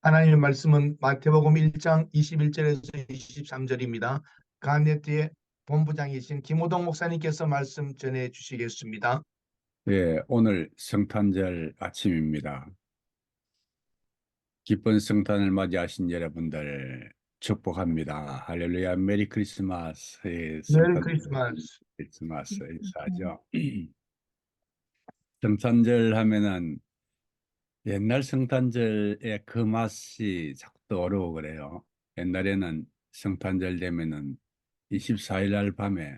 하나님의 말씀은 마태복음 1장 21절에서 23절입니다. 가네트의 본부장이신 김호동 목사님께서 말씀 전해 주시겠습니다. 예, 오늘 성탄절 아침입니다. 기쁜 성탄을 맞이하신 여러분들 축복합니다. 할렐루야, 메리 크리스마스. 메리 성탄 크리스마스. 크리스마스 인사하죠. 성탄절 하면은 옛날 성탄절의 그 맛이 자꾸 떠오르고 그래요. 옛날에는 성탄절 되면은 24일 날 밤에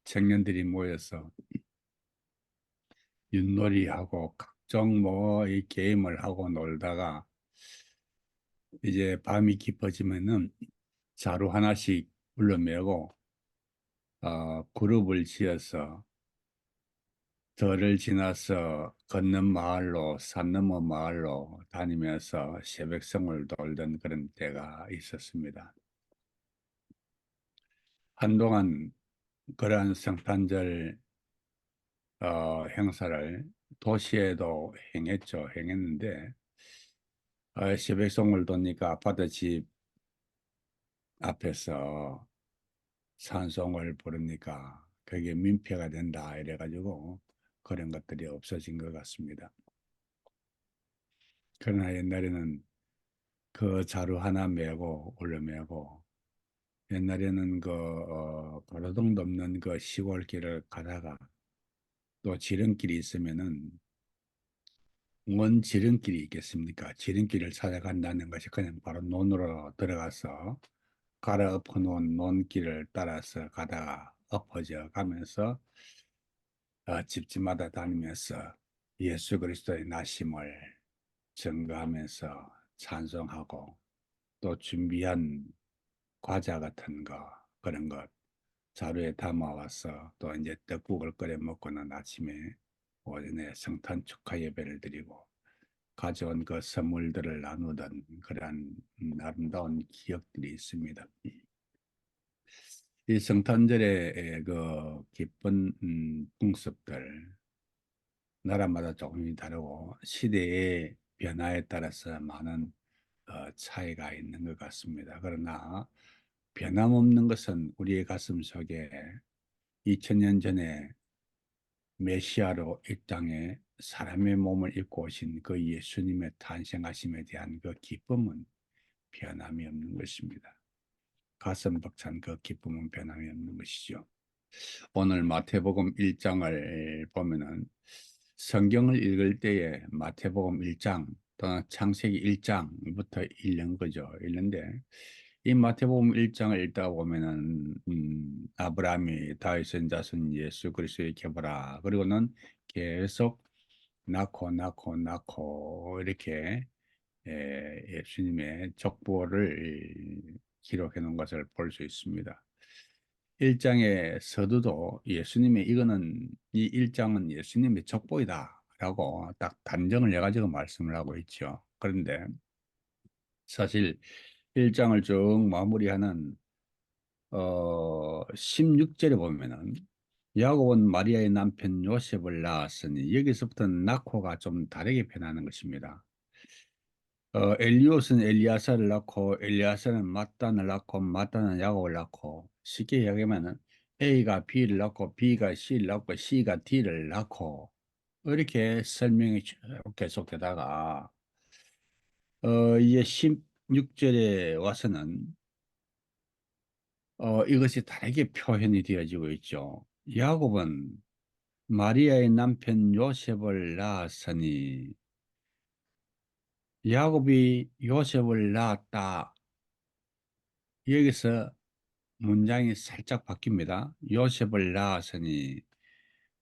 청년들이 모여서 윷놀이하고 각종 이 게임을 하고 놀다가 이제 밤이 깊어지면은 자루 하나씩 불러매고 그룹을 지어서 절을 지나서 걷는 마을로 산 너머 마을로 다니면서 새벽성을 돌던 그런 때가 있었습니다. 한동안 그러한 성탄절 행사를 도시에도 행했는데 새벽성을 도니까 아파트 집 앞에서 찬송을 부르니까 그게 민폐가 된다 이래가지고 그런 것들이 없어진 것 같습니다. 그러나 옛날에는 그 자루 하나 메고 올려메고 옛날에는 가로등도 없는 그 시골길을 가다가 또 지름길이 있으면은 원 지름길이 있겠습니까? 지름길을 찾아간다는 것이 그냥 바로 논으로 들어가서 갈아엎어 놓은 논길을 따라서 가다가 엎어져 가면서 집집마다 다니면서 예수 그리스도의 나심을 증거하면서 찬송하고 또 준비한 과자 같은 거 그런 것 자루에 담아와서 또 이제 떡국을 끓여 먹고는 아침에 오전에 성탄 축하 예배를 드리고 가져온 그 선물들을 나누던 그러한 아름다운 기억들이 있습니다. 이 성탄절의 그 기쁜 풍습들 나라마다 조금이 다르고 시대의 변화에 따라서 많은 차이가 있는 것 같습니다. 그러나 변함없는 것은 우리의 가슴 속에 2000년 전에 메시아로 이 땅에 사람의 몸을 입고 오신 그 예수님의 탄생하심에 대한 그 기쁨은 변함이 없는 것입니다. 가슴 벅찬 그 기쁨은 변함이 없는 것이죠. 오늘 마태복음 1장을 보면은 성경을 읽을 때에 마태복음 1장 또는 창세기 1장부터 읽는 거죠. 읽는데 이 마태복음 1장을 읽다 보면은 아브라함이 다윗의 자손 예수 그리스도의 계보라 그리고는 계속 낳고 이렇게 예수님의 족보를 기록해 놓은 것을 볼 수 있습니다. 1장의 서두도 예수님의 이 1장은 예수님의 족보이다라고 딱 단정을 해가지고 말씀을 하고 있죠. 그런데 사실 1장을 쭉 마무리하는 16절에 보면은 야곱은 마리아의 남편 요셉을 낳았으니 여기서부터 낳고가 좀 다르게 변하는 것입니다. 엘리옷은 엘리야사를 낳고 엘리야사는 mat단을 낳고 mat단은 야곱을 낳고 쉽게 이야기하면은 A가 B를 낳고 B가 C를 낳고 C가 D를 낳고 이렇게 설명이 쭉 계속되다가 이제 16절에 와서는 이것이 다르게 표현이 되어지고 있죠. 야곱은 마리아의 남편 요셉을 낳았으니 야곱이 요셉을 낳았다. 여기서 문장이 살짝 바뀝니다. 요셉을 낳았으니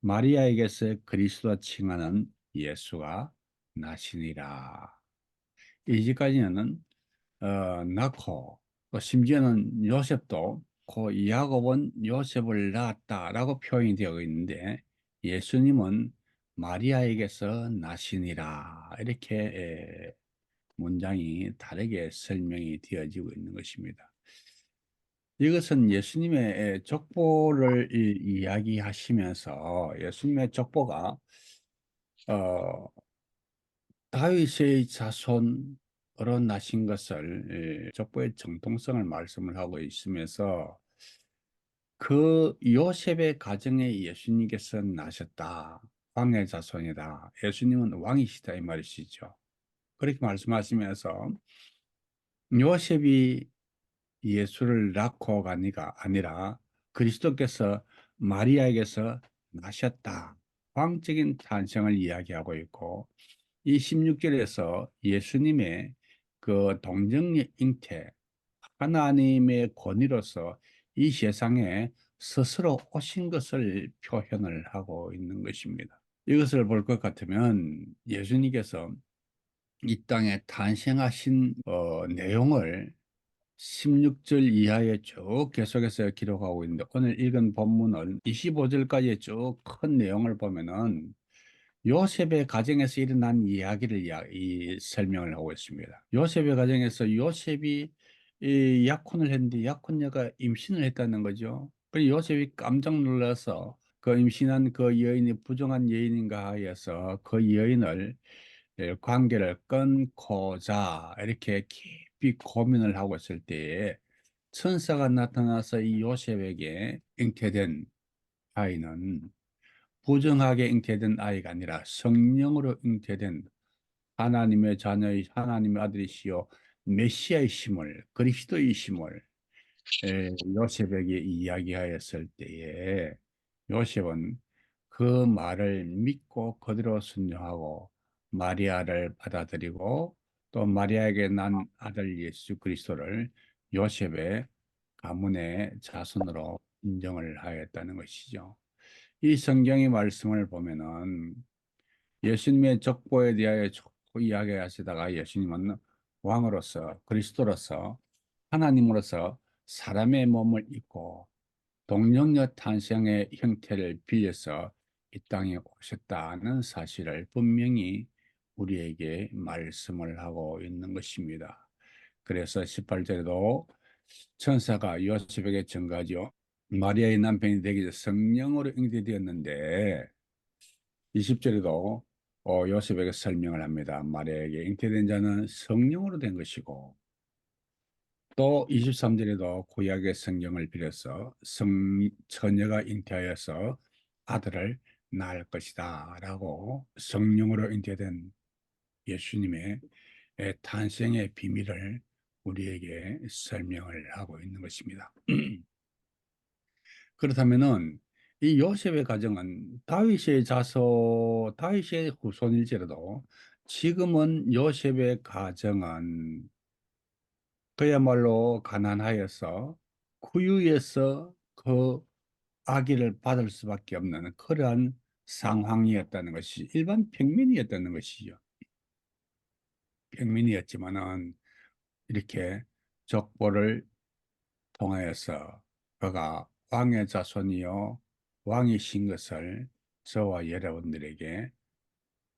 마리아에게서 그리스도 칭하는 예수가 나시니라. 이제까지는 낳고 또 심지어는 요셉도 그 야곱은 요셉을 낳았다라고 표현이 되어 있는데 예수님은 마리아에게서 나시니라 이렇게 문장이 다르게 설명이 되어지고 있는 것입니다. 이것은 예수님의 족보를 이야기하시면서 예수님의 족보가 다윗의 자손 나신 것을 족보의 정통성을 말씀을 하고 있으면서 그 요셉의 가정에 예수님께서 나셨다. 왕의 자손이다. 예수님은 왕이시다 이 말이시죠. 그렇게 말씀하시면서 요셉이 예수를 낳고가 아니라 그리스도께서 마리아에게서 나셨다. 왕적인 탄생을 이야기하고 있고 이 16절에서 예수님의 그 동정의 잉태, 하나님의 권위로서 이 세상에 스스로 오신 것을 표현을 하고 있는 것입니다. 이것을 볼 것 같으면 예수님께서 이 땅에 탄생하신 내용을 16절 이하에 쭉 계속해서 기록하고 있는데 오늘 읽은 본문은 25절까지 쭉 큰 내용을 보면은 요셉의 가정에서 일어난 이야기를 설명을 하고 있습니다. 요셉의 가정에서 요셉이 이 약혼을 했는데 약혼녀가 임신을 했다는 거죠. 그 요셉이 깜짝 놀라서 그 임신한 그 여인이 부정한 여인인가 하여서 그 여인을 관계를 끊고자 이렇게 깊이 고민을 하고 있을 때에 천사가 나타나서 이 요셉에게 잉태된 아이는 부정하게 잉태된 아이가 아니라 성령으로 잉태된 하나님의 자녀의 하나님의 아들이시요 메시아이심을 그리스도이심을 요셉에게 이야기하였을 때에 요셉은 그 말을 믿고 그대로 순종하고 마리아를 받아들이고 또 마리아에게 난 아들 예수 그리스도를 요셉의 가문의 자손으로 인정을 하였다는 것이죠. 이 성경의 말씀을 보면은 예수님의 족보에 대하여 쭉 이야기하시다가 예수님은 왕으로서 그리스도로서 하나님으로서 사람의 몸을 입고 동정녀 탄생의 형태를 빌려서 이 땅에 오셨다는 사실을 분명히 우리에게 말씀을 하고 있는 것입니다. 그래서 18절에도 천사가 요셉에게 증가하죠. 마리아의 남편이 되기 전 성령으로 잉태되었는데 20절에도 요셉에게 설명을 합니다. 마리아에게 잉태된 자는 성령으로 된 것이고 또 23절에도 구약의 성경을 빌어서 처녀가 잉태하여서 아들을 낳을 것이다 라고 성령으로 잉태된 예수님의 탄생의 비밀을 우리에게 설명을 하고 있는 것입니다. 그렇다면은 이 요셉의 가정은 다윗의 후손일지라도 지금은 요셉의 가정은 그야말로 가난하여서 구유에서 그 아기를 받을 수밖에 없는 그러한 상황이었다는 것이 일반 평민이었다는 것이죠. 평민이었지만은 이렇게 족보를 통하여서 그가 왕의 자손이요 왕이신 것을 저와 여러분들에게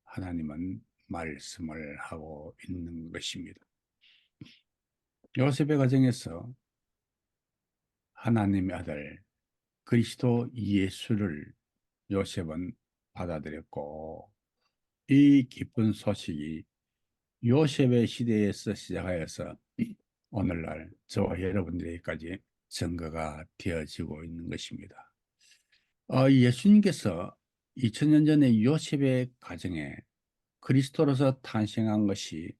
하나님은 말씀을 하고 있는 것입니다. 요셉의 가정에서 하나님의 아들 그리스도 예수를 요셉은 받아들였고 이 기쁜 소식이 요셉의 시대에서 시작하여서 오늘날 저와 여러분들에게까지 증거가 되어지고 있는 것입니다. 예수님께서 2000년 전에 요셉의 가정에 그리스도로서 탄생한 것이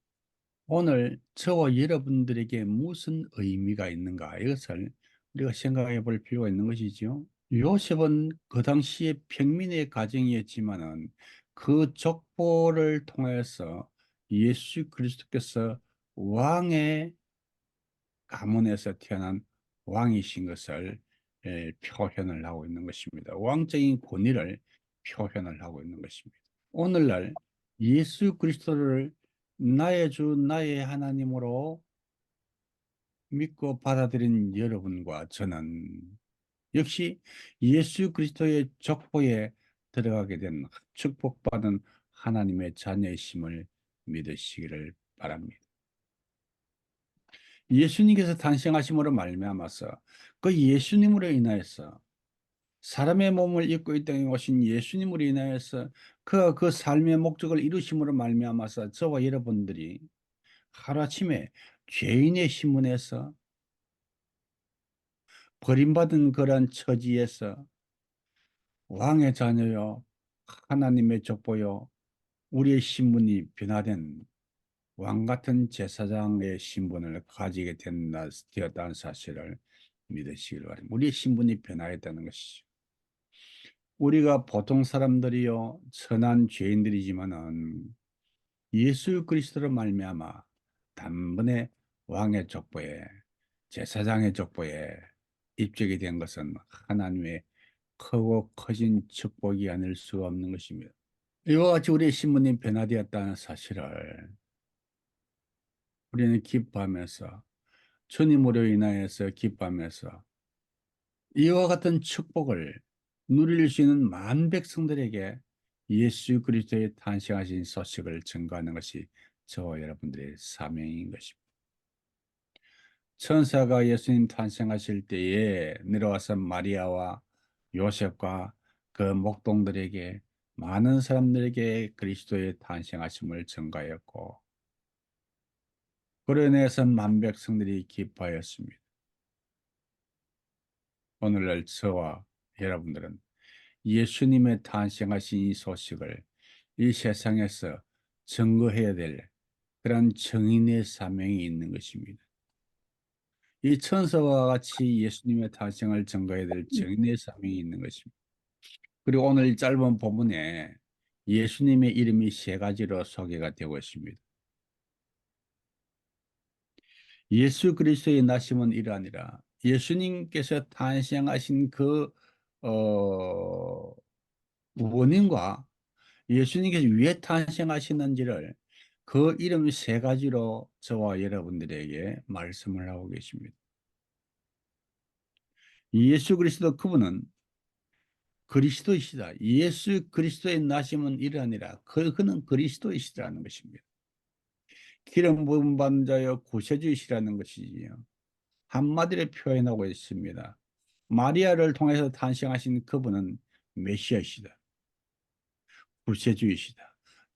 오늘 저와 여러분들에게 무슨 의미가 있는가 이것을 우리가 생각해 볼 필요가 있는 것이지요. 요셉은 그 당시에 평민의 가정이었지만은 그 족보를 통해서 예수 그리스도께서 왕의 가문에서 태어난 왕이신 것을 표현을 하고 있는 것입니다. 왕적인 권위를 표현을 하고 있는 것입니다. 오늘날 예수 그리스도를 나의 주, 나의 하나님으로 믿고 받아들인 여러분과 저는 역시 예수 그리스도의 족보에 들어가게 된 축복받은 하나님의 자녀이심을 믿으시기를 바랍니다. 예수님께서 탄생하심으로 말미암아서 그 예수님으로 인하여서 사람의 몸을 입고 이 땅에 오신 예수님으로 인하여서 그 삶의 목적을 이루심으로 말미암아서 저와 여러분들이 하루아침에 죄인의 신분에서 버림받은 그런 처지에서 왕의 자녀요, 하나님의 족보요, 우리의 신분이 변화된 왕 같은 제사장의 신분을 가지게 되었다는 사실을 믿으시길 바랍니다. 우리의 신분이 변화했다는 것이죠. 우리가 보통 사람들이요, 선한 죄인들이지만은 예수 그리스도로 말미암아 단번에 왕의 족보에, 제사장의 족보에 입적이 된 것은 하나님의 크고 커진 축복이 아닐 수가 없는 것입니다. 이와 같이 우리의 신분이 변화되었다는 사실을 우리는 기뻐하면서, 주님으로 인하여서 기뻐하면서 이와 같은 축복을 누릴 수 있는 많은 백성들에게 예수 그리스도의 탄생하신 소식을 전가하는 것이 저와 여러분들의 사명인 것입니다. 천사가 예수님 탄생하실 때에 내려와서 마리아와 요셉과 그 목동들에게, 많은 사람들에게 그리스도의 탄생하심을 전가하였고, 그로 인해서 만백성들이 기뻐하였습니다. 오늘날 저와 여러분들은 예수님의 탄생하신 이 소식을 이 세상에서 증거해야 될 그런 증인의 사명이 있는 것입니다. 이 천사와 같이 예수님의 탄생을 증거해야 될 증인의 사명이 있는 것입니다. 그리고 오늘 이 짧은 본문에 예수님의 이름이 세 가지로 소개가 되고 있습니다. 예수 그리스도의 나심은 이러하니라. 예수님께서 탄생하신 그 어, 원인과 예수님께서 왜 탄생하시는지를 그 이름 세 가지로 저와 여러분들에게 말씀을 하고 계십니다. 예수 그리스도 그분은 그리스도이시다. 예수 그리스도의 나심은 이러하니라. 그는 그리스도이시라는 것입니다. 기름 부음 받은 자여 구세주이시라는 것이지요. 한마디로 표현하고 있습니다. 마리아를 통해서 탄생하신 그분은 메시아이시다. 구세주이시다.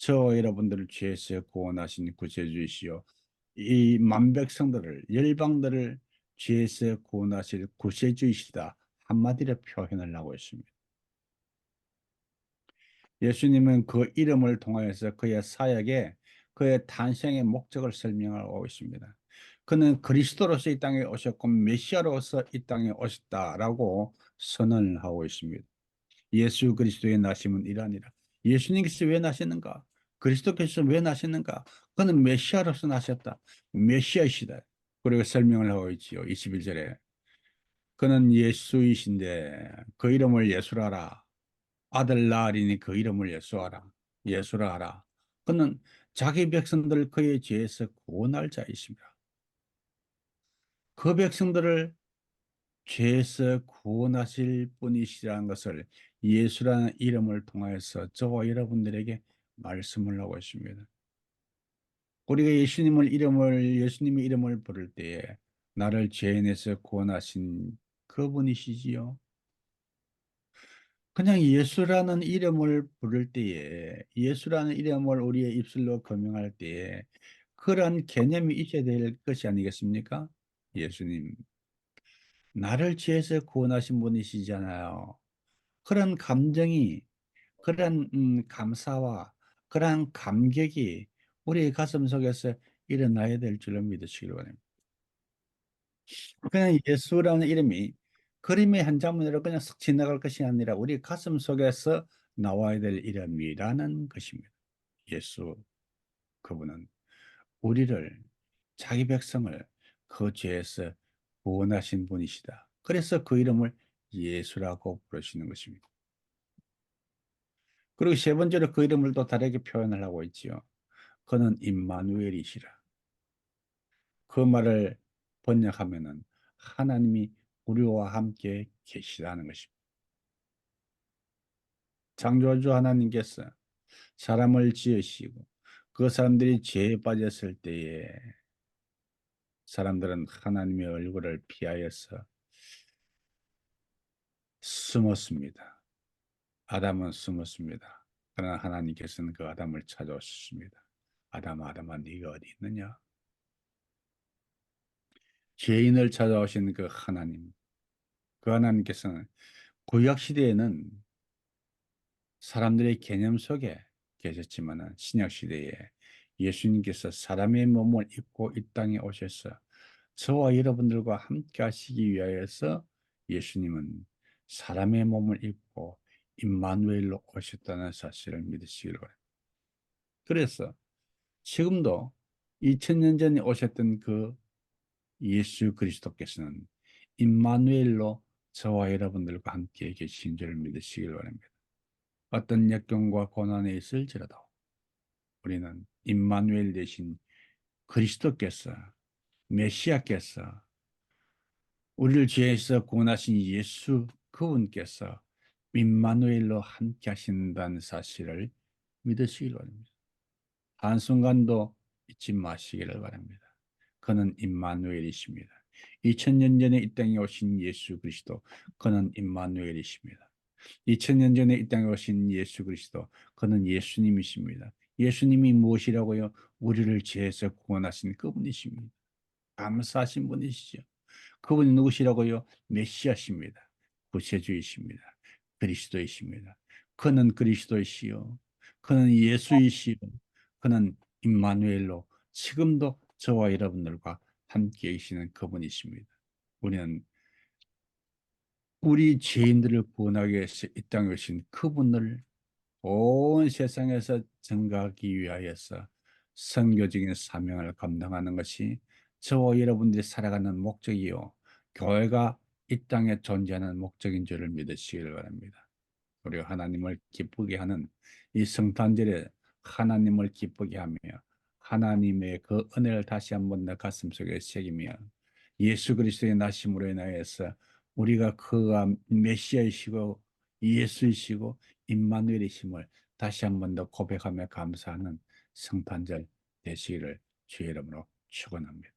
저 여러분들을 죄에서 구원하신 구세주이시요, 이 만백성들을, 열방들을 죄에서 구원하실 구세주이시다. 한마디로 표현을 하고 있습니다. 예수님은 그 이름을 통하여서 그의 사역에, 그의 탄생의 목적을 설명하고 있습니다. 그는 그리스도로서 이 땅에 오셨고 메시아로서 이 땅에 오셨다라고 선언을 하고 있습니다. 예수 그리스도의 나심은 이러하니라. 예수님께서 왜 나셨는가? 그리스도께서 왜 나셨는가? 그는 메시아로서 나셨다. 메시아이시다. 그리고 설명을 하고 있지요. 21절에. 그는 예수이신데 그 이름을 예수라라. 아들 낳으리니 그 이름을 예수하라. 예수라 하라. 그는 자기 백성들 그의 죄에서 구원할 자이십니다. 그 백성들을 죄에서 구원하실 분이시라는 것을 예수라는 이름을 통해서 저와 여러분들에게 말씀을 하고 있습니다. 우리가 예수님의 이름을 부를 때에 나를 죄인에서 구원하신 그분이시지요. 그냥 예수라는 이름을 부를 때에, 예수라는 이름을 우리의 입술로 거명할 때에 그러한 개념이 있어야 될 것이 아니겠습니까? 예수님, 나를 죄에서 구원하신 분이시잖아요. 그런 감정이, 그런 감사와 그런 감격이 우리의 가슴 속에서 일어나야 될 줄로 믿으시기 바랍니다. 그냥 예수라는 이름이 그림의 한 장면으로 그냥 쓱 지나갈 것이 아니라 우리 가슴 속에서 나와야 될 이름이라는 것입니다. 예수, 그분은 우리를, 자기 백성을 그 죄에서 구원하신 분이시다. 그래서 그 이름을 예수라고 부르시는 것입니다. 그리고 세 번째로 그 이름을 또 다르게 표현을 하고 있지요. 그는 임마누엘이시라. 그 말을 번역하면은 하나님이 우리와 함께 계시다는 것입니다. 창조주 하나님께서 사람을 지으시고 그 사람들이 죄에 빠졌을 때에 사람들은 하나님의 얼굴을 피하여서 숨었습니다. 아담은 숨었습니다. 그러나 하나님께서는 그 아담을 찾아오셨습니다. 아담아, 아담아, 네가 어디 있느냐? 죄인을 찾아오신 그 하나님, 그 하나님께서는 구약 시대에는 사람들의 개념 속에 계셨지만은 신약 시대에 예수님께서 사람의 몸을 입고 이 땅에 오셔서 저와 여러분들과 함께 하시기 위하여서 예수님은 사람의 몸을 입고 임마누엘로 오셨다는 사실을 믿으시기를 바랍니다. 그래서 지금도 2000년 전에 오셨던 그 예수 그리스도께서는 임마누엘로 저와 여러분들과 함께 계신 줄을 믿으시길 바랍니다. 어떤 역경과 고난에 있을지라도 우리는 임마누엘 대신 그리스도께서, 메시아께서, 우리를 죄에서 구원하신 예수 그분께서 임마누엘로 함께 하신다는 사실을 믿으시길 바랍니다. 한순간도 잊지 마시기를 바랍니다. 그는 임마누엘이십니다. 2000년 전에 이 땅에 오신 예수 그리스도, 그는 임마누엘이십니다. 2000년 전에 이 땅에 오신 예수 그리스도, 그는 예수님이십니다. 예수님이 무엇이라고요? 우리를 죄에서 구원하신 그분이십니다. 감사하신 분이시죠. 그분이 누구시라고요? 메시아십니다. 구세주이십니다. 그리스도이십니다. 그는 그리스도이시요. 그는 예수이시요. 그는 임마누엘로 지금도 저와 여러분들과 함께 계시는 그분이십니다. 우리는 우리 죄인들을 구원하기 위해서 이 땅에 오신 그분을 온 세상에서 증거하기 위하여서 선교적인 사명을 감당하는 것이 저와 여러분들이 살아가는 목적이요. 교회가 이 땅에 존재하는 목적인 줄을 믿으시길 바랍니다. 우리 하나님을 기쁘게 하는 이 성탄절에 하나님을 기쁘게 하며 하나님의 그 은혜를 다시 한번 내 가슴속에 새기며 예수 그리스도의 나심으로 인하여서 우리가 그가 메시아이시고 예수이시고 임마누엘이심을 다시 한번 더 고백하며 감사하는 성탄절 되시기를 주의 이름으로 축원합니다.